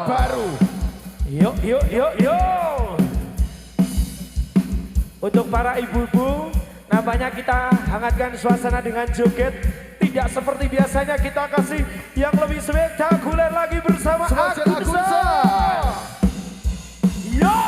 baru. Yuk, yuk, yuk, yuk. Untuk para ibu-ibu, namanya kita hangatkan suasana dengan joget. Tidak seperti biasanya, kita kasih yang lebih spektakuler lagi bersama Agunza. Yo!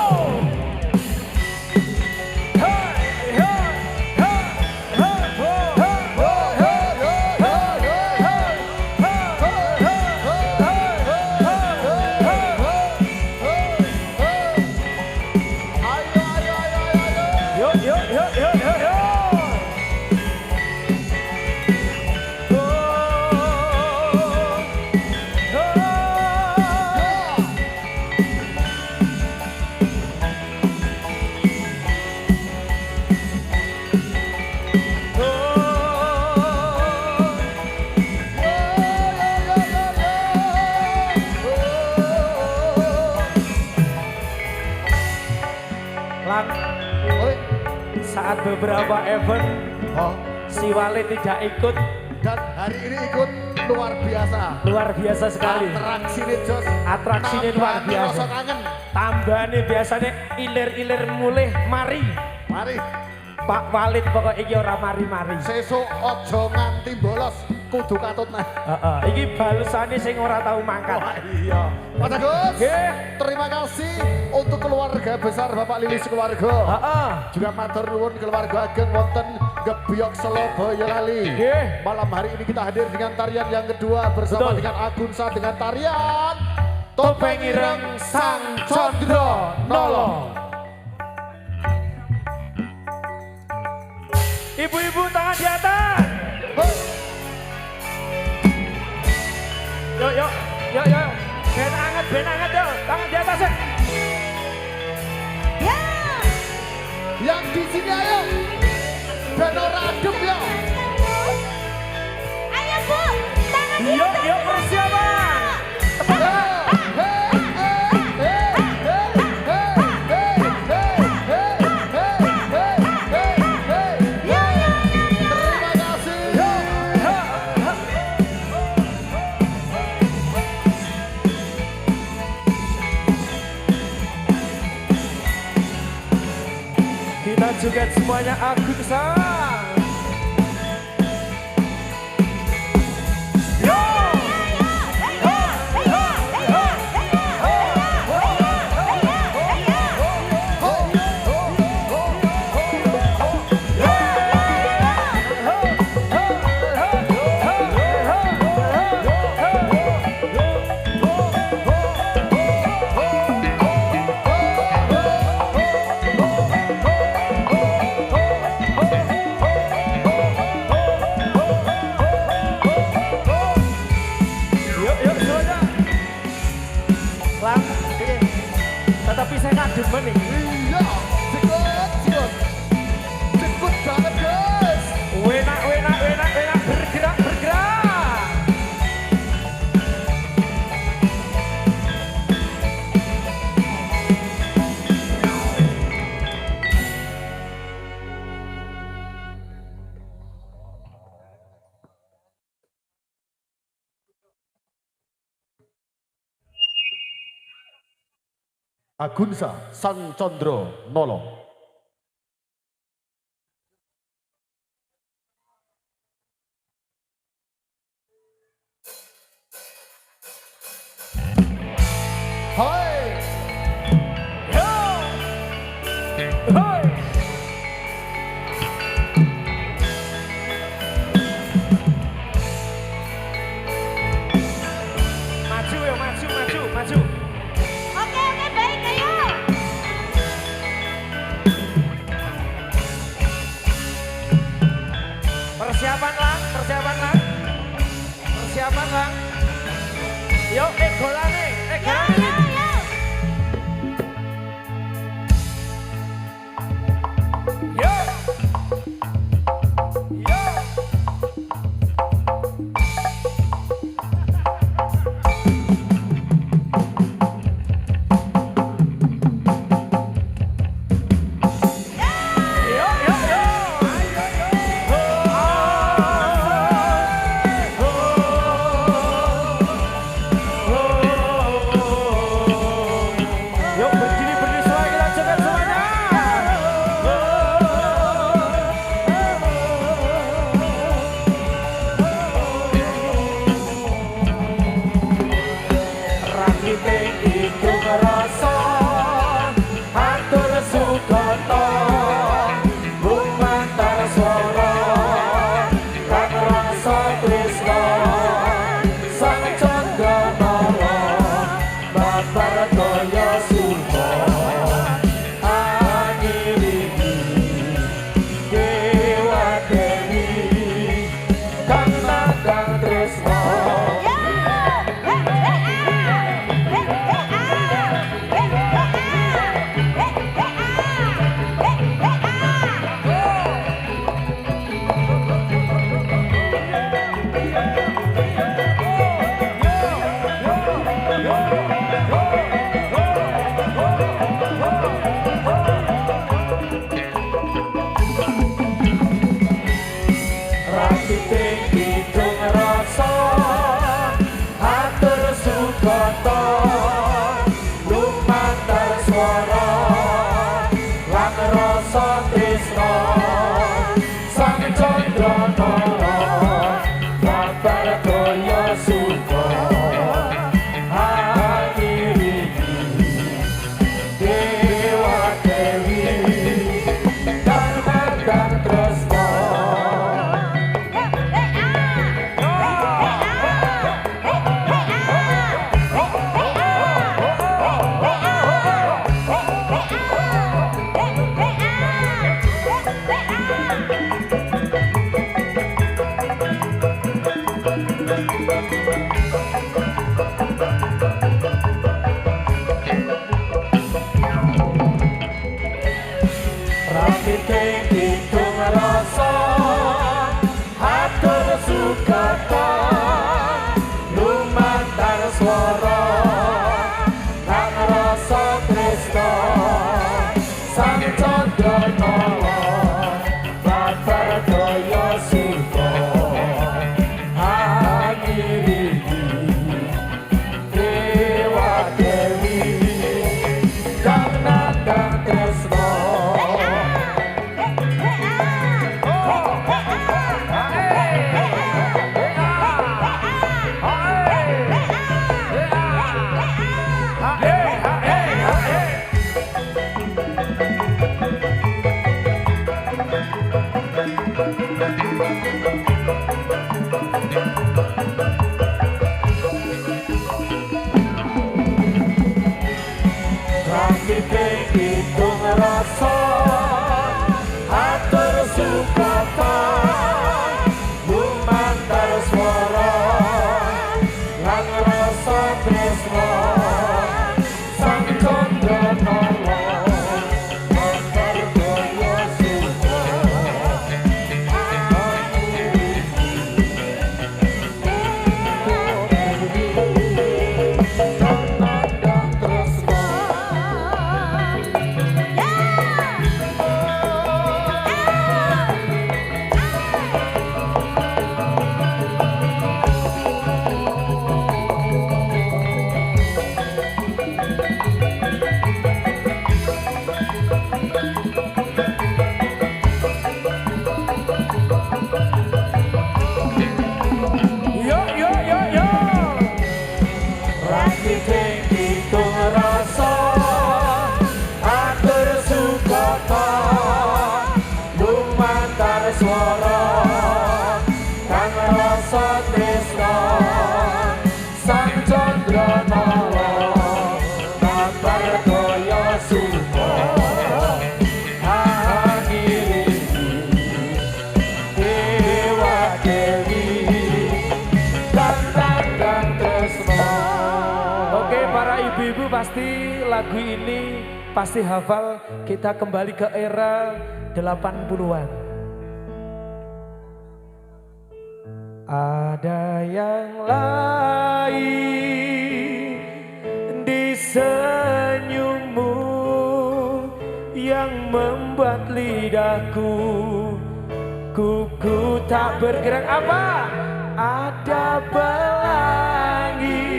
Saat beberapa event si Wale tidak ikut dan hari ini ikut luar biasa sekali. Atraksinya luar biasa. Tambahnya biasanya ilir-ilir mulai mari Pak Walid pokok iki ora mari-mari. Sesuk ojo nganti bolos kudu katut nah. Iki balusane sing ora tahu mangkat. Wah iya. Mas Agus. Terima kasih untuk keluarga besar Bapak Lilis keluarga. Juga matur nuwun keluarga ageng wonten Gebyok Solo Boyolali. Malam hari ini kita hadir dengan tarian yang kedua bersama dengan Agunza dengan tarian Topeng Ireng Sang Condro Nolo. Ibu-ibu tangan di atas. Yuk, yuk, yuk, yuk. Ben anget yuk. Tangan di atas ya. Ya. Yang di sini ayo. Ben ora adem ya. Ayo Bu, tangan di atas. Yuk, yuk persiapan. Kita juga semuanya Agunza. Tetapi saya kadung nih. Iya, cepet banget guys. Wenak, bergerak. Agunza Sang Condro Nolo. Hai. Hai. Maju. Oke, baik ayo. Persiapan lang. Yuk, golane. swara kang rasa tresno sang candra babar daya surga angiriki dewa dewi kang nandang tresno hitung rasa atur sukata lumantar swara lan rasa tresno sang candra nala mantar daya surga swara kang rasa tresno sang candra nala babar daya surga angiriki dewa dewi kang nandang tresno. Oke, para ibu-ibu pasti lagu ini pasti hafal. Kita kembali ke era 80-an. Ada yang lain di senyummu yang membuat lidahku kuku tak bergerak. Apa? Ada pelangi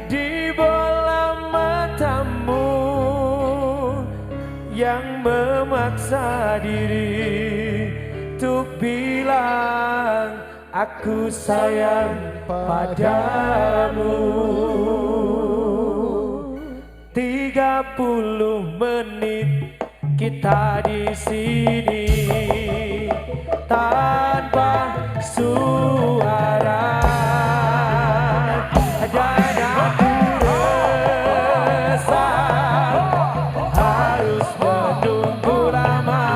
di bola matamu yang memaksa diri untuk bilang aku sayang padamu. 30 menit kita di sini tanpa suara. Dan aku resah harus menunggu lama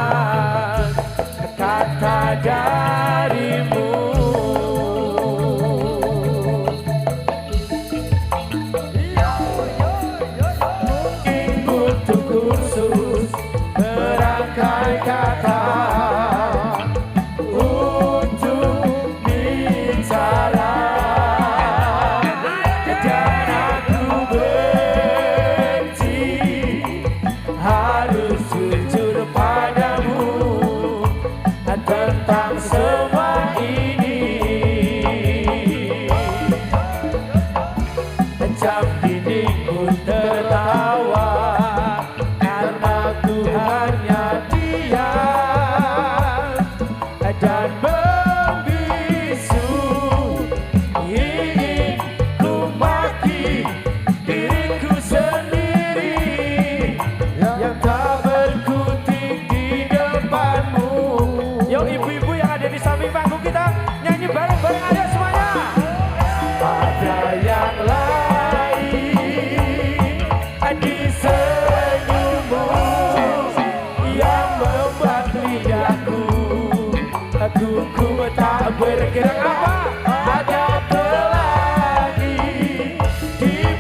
kata darimu. Berangkai kata untuk bicara dan aku benci harus jujur padamu tentang semua ini. Jam dindingku tertawa karena ku hanya diam dan membisu. Ingin ku maki diriku sendiri yang tak berkutik di depanmu. Yo ibu-ibu yang ada di samping panggung, kita nyanyi bareng-bareng, ayo semuanya. Ada yang lain di senyummu yang membuat lidahku kuku tak bergerak. Apa? Ada pelangi di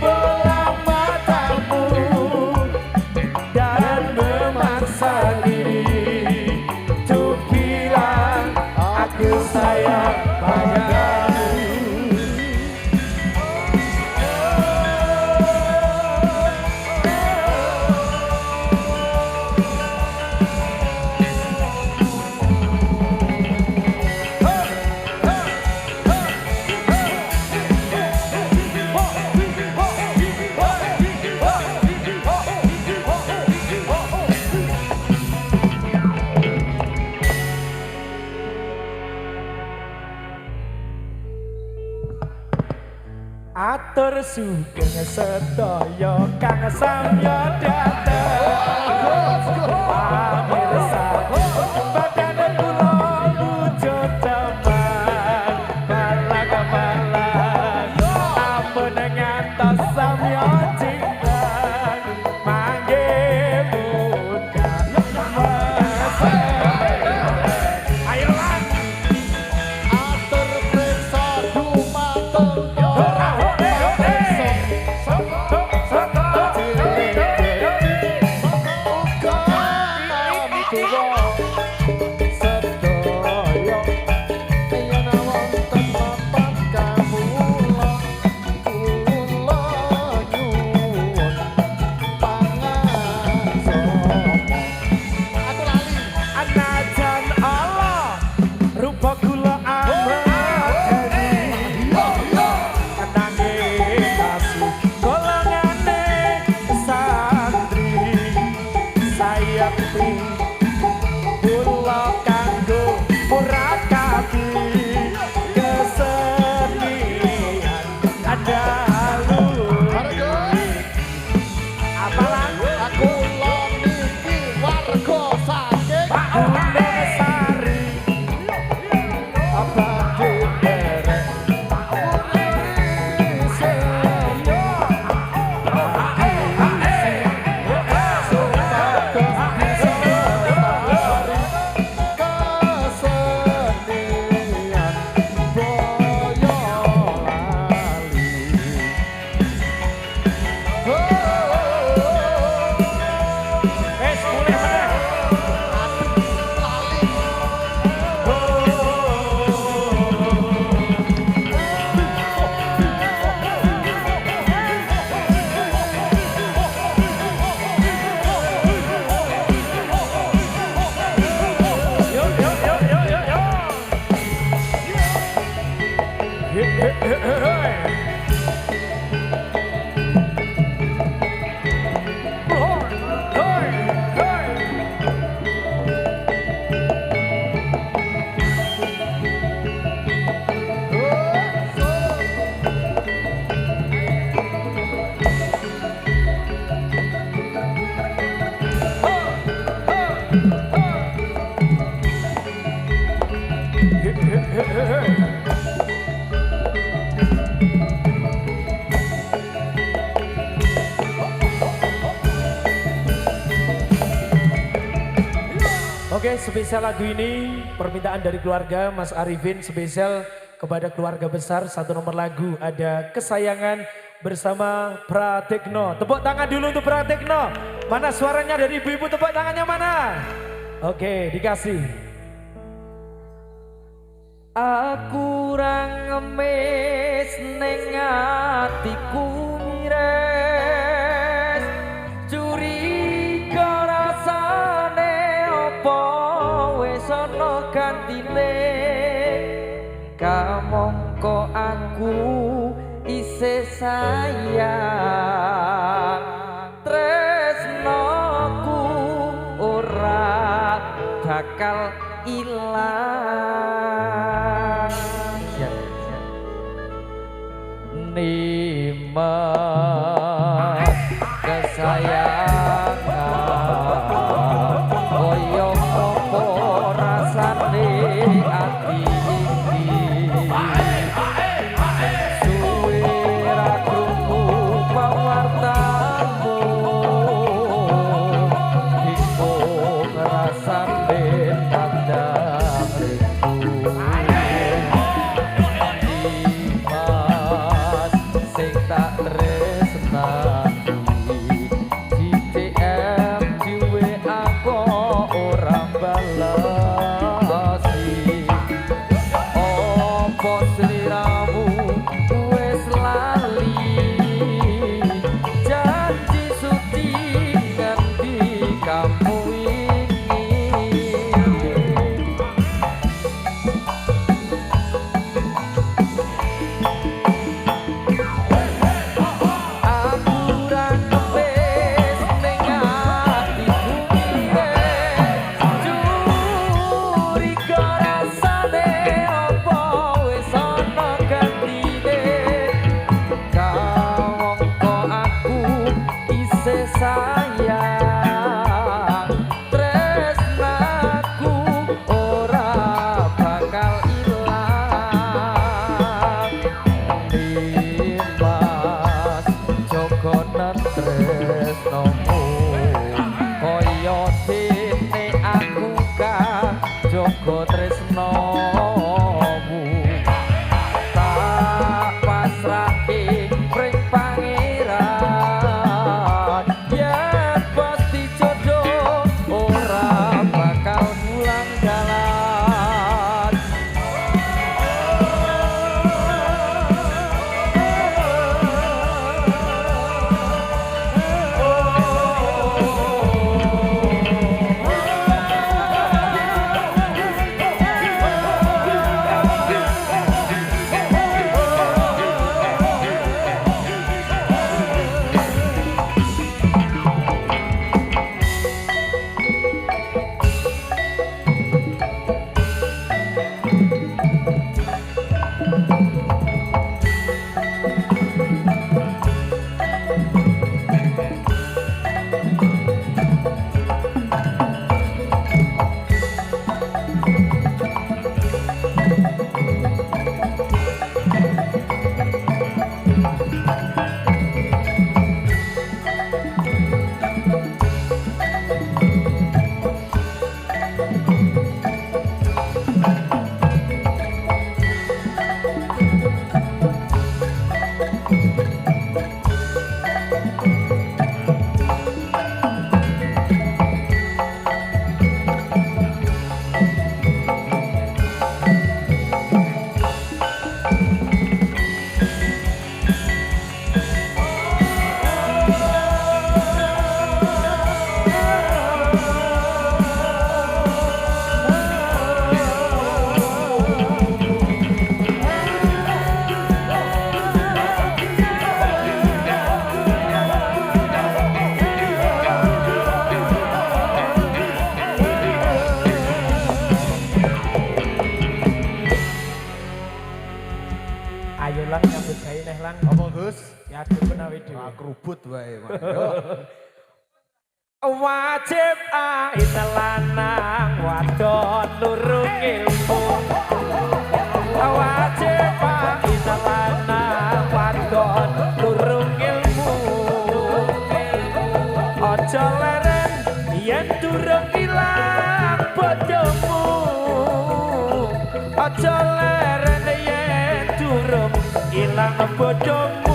Atur sugeng sedaya kang samya dateng pamirsa badane kula wujud teman balang ampun ngantos samya cinten mangke muda ayo lan Atur priksa dumateng anajan Allah rupa kula amradani nanging kasih golongane santri sayekti kula kanggo murakati kesenian adalu apalan aku lo niki warga saking Gunung Sari abadi derek wis mulai meneh Oke, spesial lagu ini permintaan dari keluarga Mas Arifin, spesial kepada keluarga besar. Satu nomor lagu ada Kesayangan bersama Pratekno. Tepuk tangan dulu untuk Pratekno. Mana suaranya dari ibu-ibu, tepuk tangannya mana? Oke, dikasih. Aku ora ngemis ning atiku mires, curiga rasane apa wis ana gantine, kamangka aku isih sayang, tresnoku ora bakal ilang. Nimas kesayangan koyo apa rasane ati iki suwe ra krungu pawartamu iku rasane tandang rindu. Sing tak tresnani sayang tresnaku ora bakal ilang Dimas Joko tresnomu kaya dene aku kang Joko tresnomu tak pasrahke pring pangeran yen pasti jodoh ora bakal mulang dalan ayo lang nyambut gawe neh lang Apa Gus? ya aku menawi dhewe Kerubut wae. wajib ain lanang wadon lurung ilmu wajib ain lanang wadon lurung ilmu aja leren yen durung ilang bojomu aja leren yen durung ilang bojomu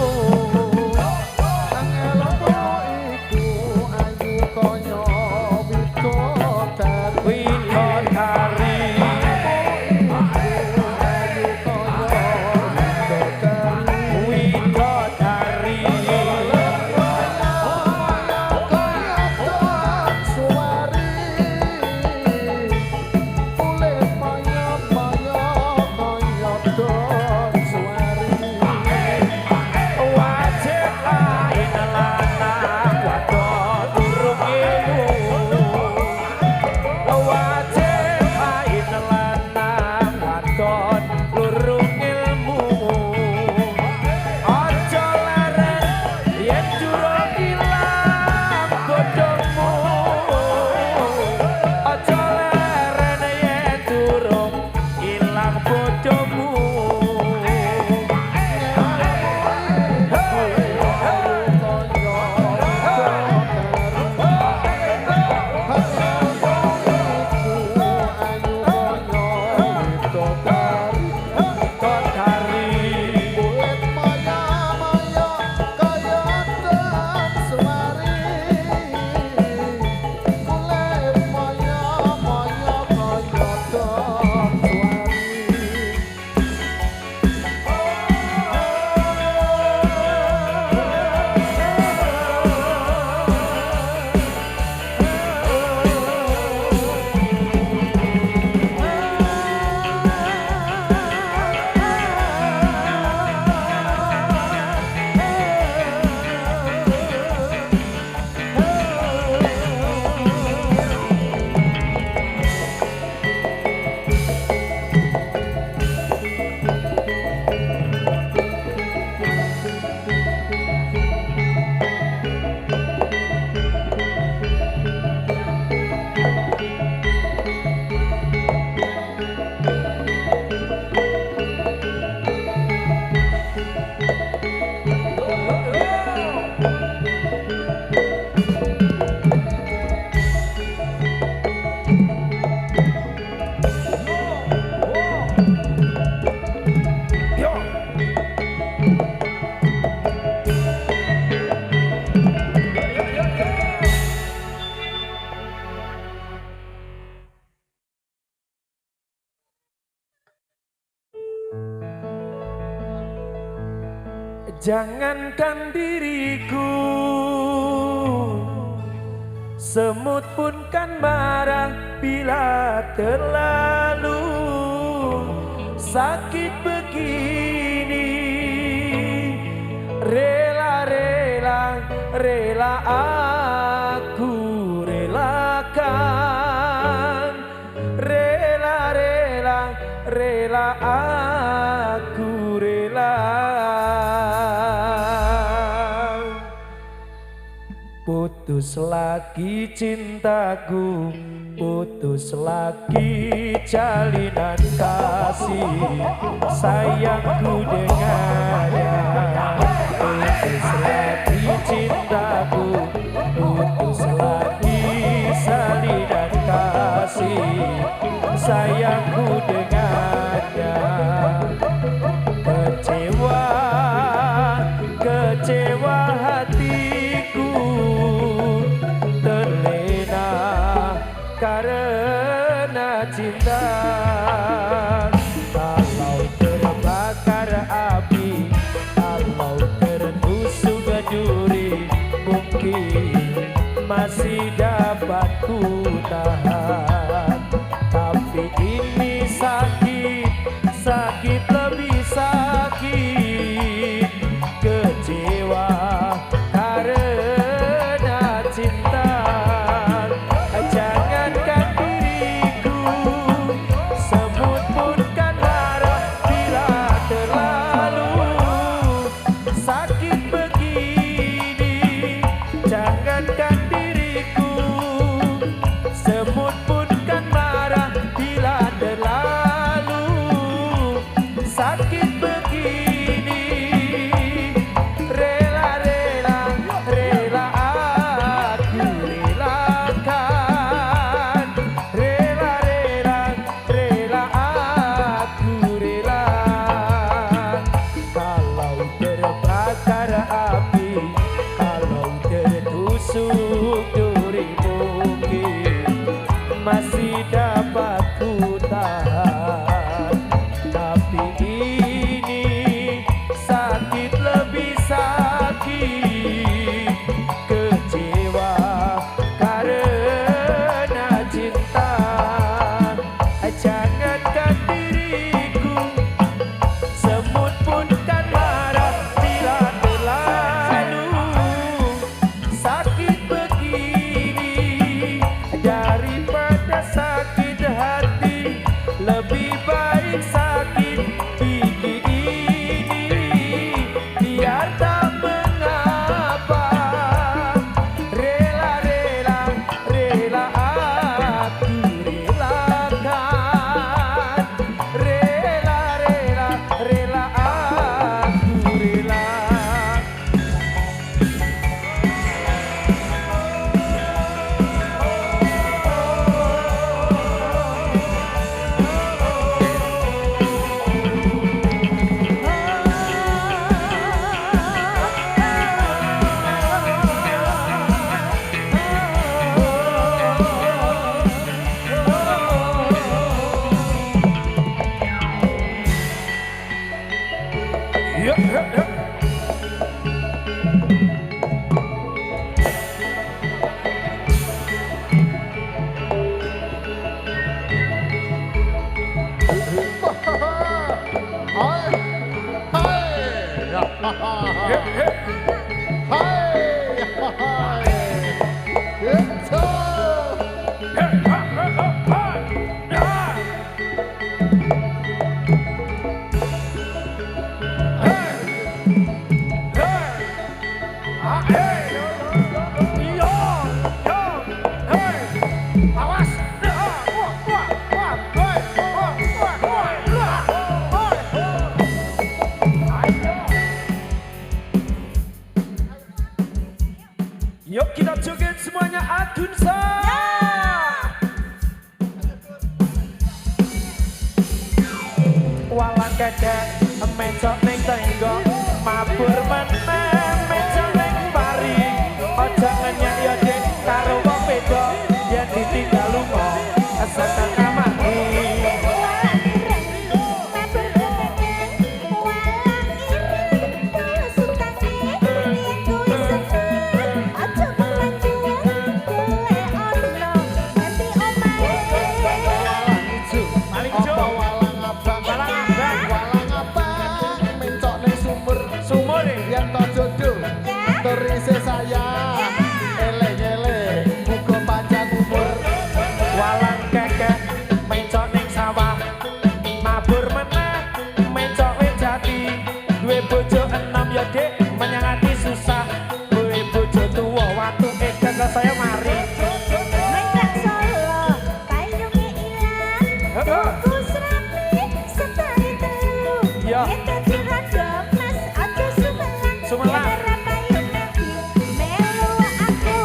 Jangankan diriku, semut pun kan marah bila terlalu sakit begini. Rela aku relakan. Rela aku rela. Putus lagi cintaku, putus lagi jalinan kasih sayangku dengannya. Putus lagi cintaku, putus lagi salinan kasih sayangku dengannya. Kecewa hatiku terlena karena cinta. Kalau terbakar api, kalau tertusuk duri, mungkin masih dapat ku tahan. Tapi ini sakit lebih sakit. Kecewa karena cinta. Jangankan diriku, semut pun kan marah bila terlalu sakit begini. Jangankan diriku, semut pun kan marah bila terlalu sakit begini. Rela aku relakan. Rela aku rela. Kalau terbakar api, kalau tertusuk duri, mungkin masih dapat ku tahan. Tapi ini sakit lebih sakit. Kecewa karena cinta. Jangankan diriku, semut pun kan marah bila terlalu sakit begini. Daripada sakit hati, lebih baik sakit gigi ini. Biar tak mengapa. Rela aku relakan. Rela aku rela. Yuk kita joget semuanya, Adunsa. Walang kedek mencok ning tenggo, mabur meneh mencok ning pari. Aja ngenyak ya dek karo wong beda, yen ditinggal lunga asal kamari. matur isih sayang. Eleng-eleng muga panjang umur. Walang kekek mencok ning sawah. Mabur meneh mencok wejati. Duwe bojo 6 ya Dik, menyangati susah. Duwe bojo tuwa watuke kagak saya mari. Mencak Solo, payunge ilang. Tuku serapi, setari telu. Ya. Ente dirada mas, aja sumelang. Sumelang. Yen ora payung nabi, melu aku.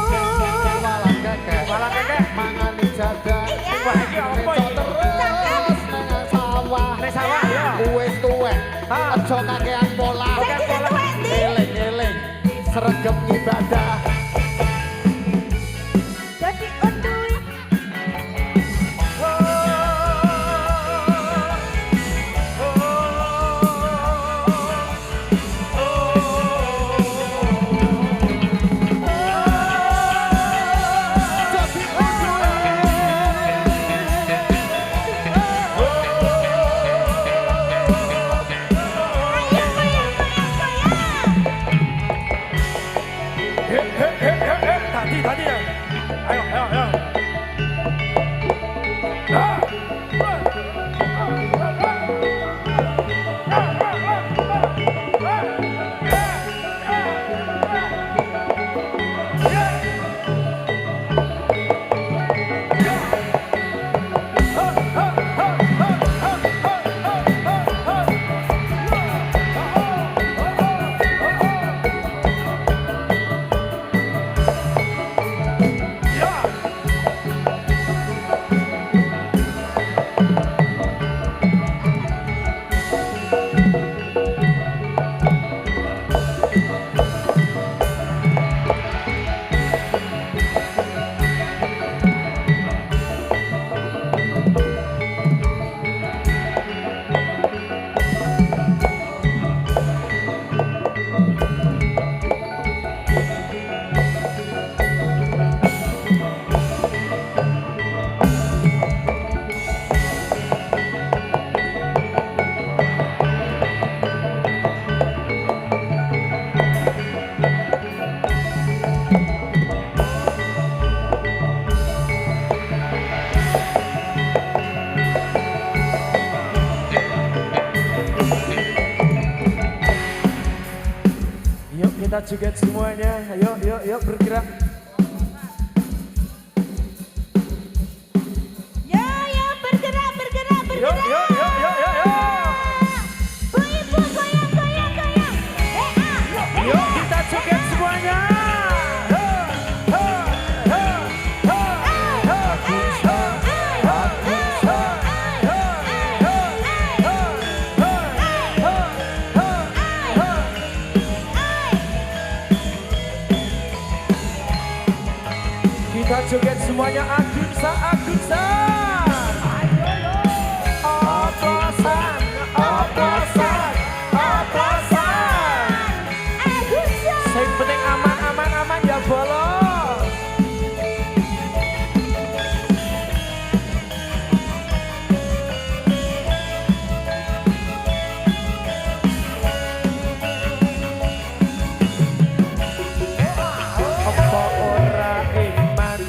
Walang kekek Walang kekek. mangan jadah. Iya. Wah iki apa iki? Terus nang sawah. Ning sawah ya. Wis tuwek. Ah. Aja kakean pola. Saiki sing tuwek ndi? Eleng-eleng sregep ibadah. Dadi unduh. Ayo goyang goyang goyang. Tadi ya. Ayo. Ah. Yuk kita joget semuanya. Yuk bergerak. Yo bergerak. Yuk. Bu ibu goyang. Yuk kita joget semuanya. Kita joget semuanya. Agunsa. Oplosan. Sing penting aman ya bolos. Apa ora iman?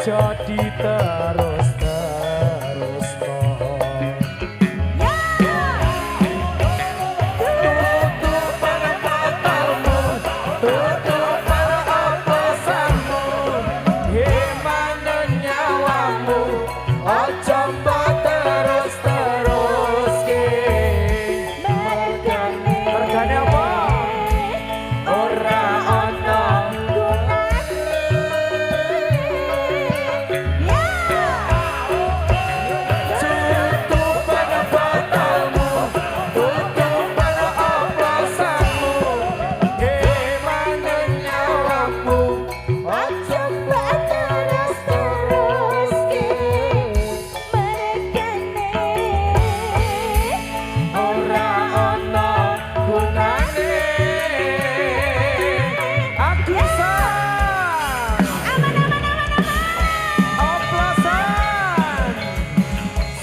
ojo diterus terus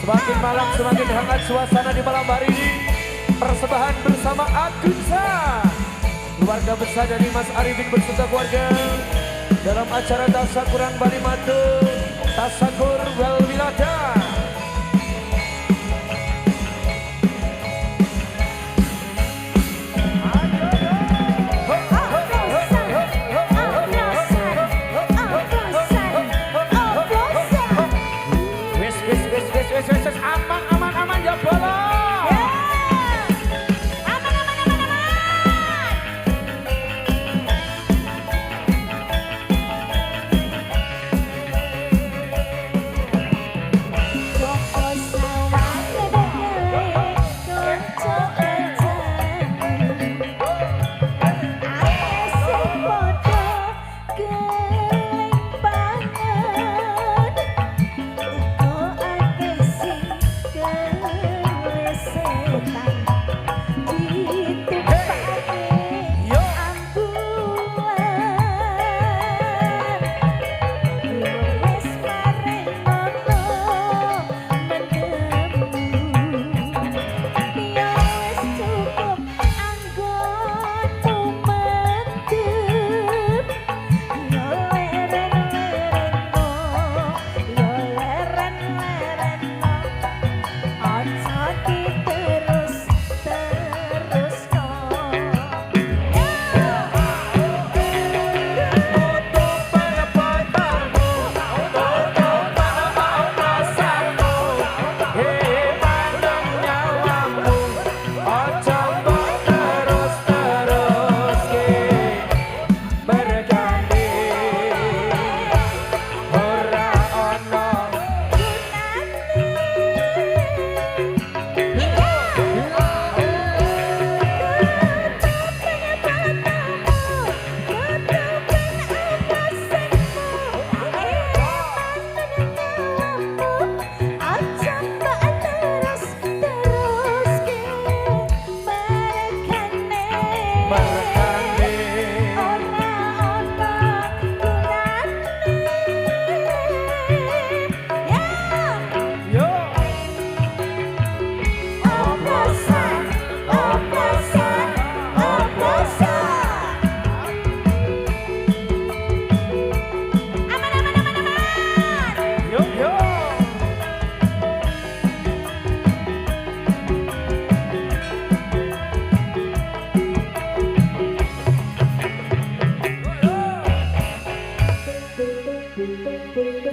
Semakin malam semakin hangat suasana di malam hari ini. Persembahan bersama Agunsa, keluarga besar dari Mas Arifin beserta keluarga dalam acara Tasakuran Bali Madu, Tasakur Wel Wilada. Aman ya bola.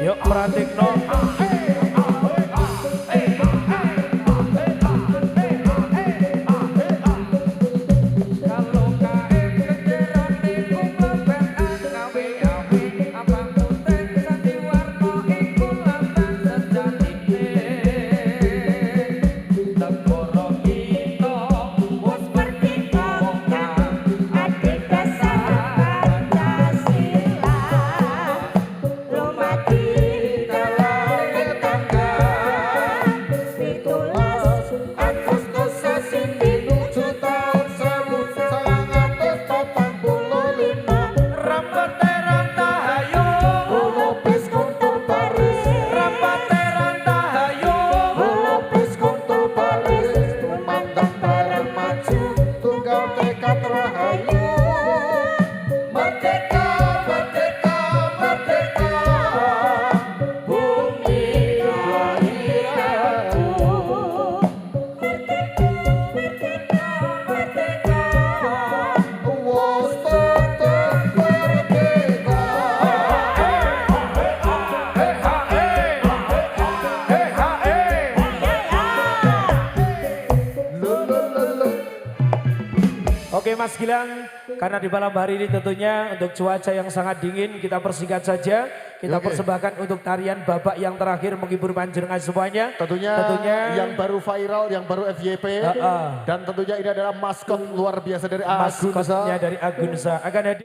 Yuk Pratikno. Rumah kita Mas Gilang, karena di malam hari ini tentunya untuk cuaca yang sangat dingin kita persingkat saja. Kita Oke. persembahkan untuk tarian babak yang terakhir menghibur panjenengan semuanya. Tentunya yang baru viral, yang baru FYP. Dan tentunya ini adalah maskot luar biasa dari Agunza. maskotnya dari Agunza akan hadir.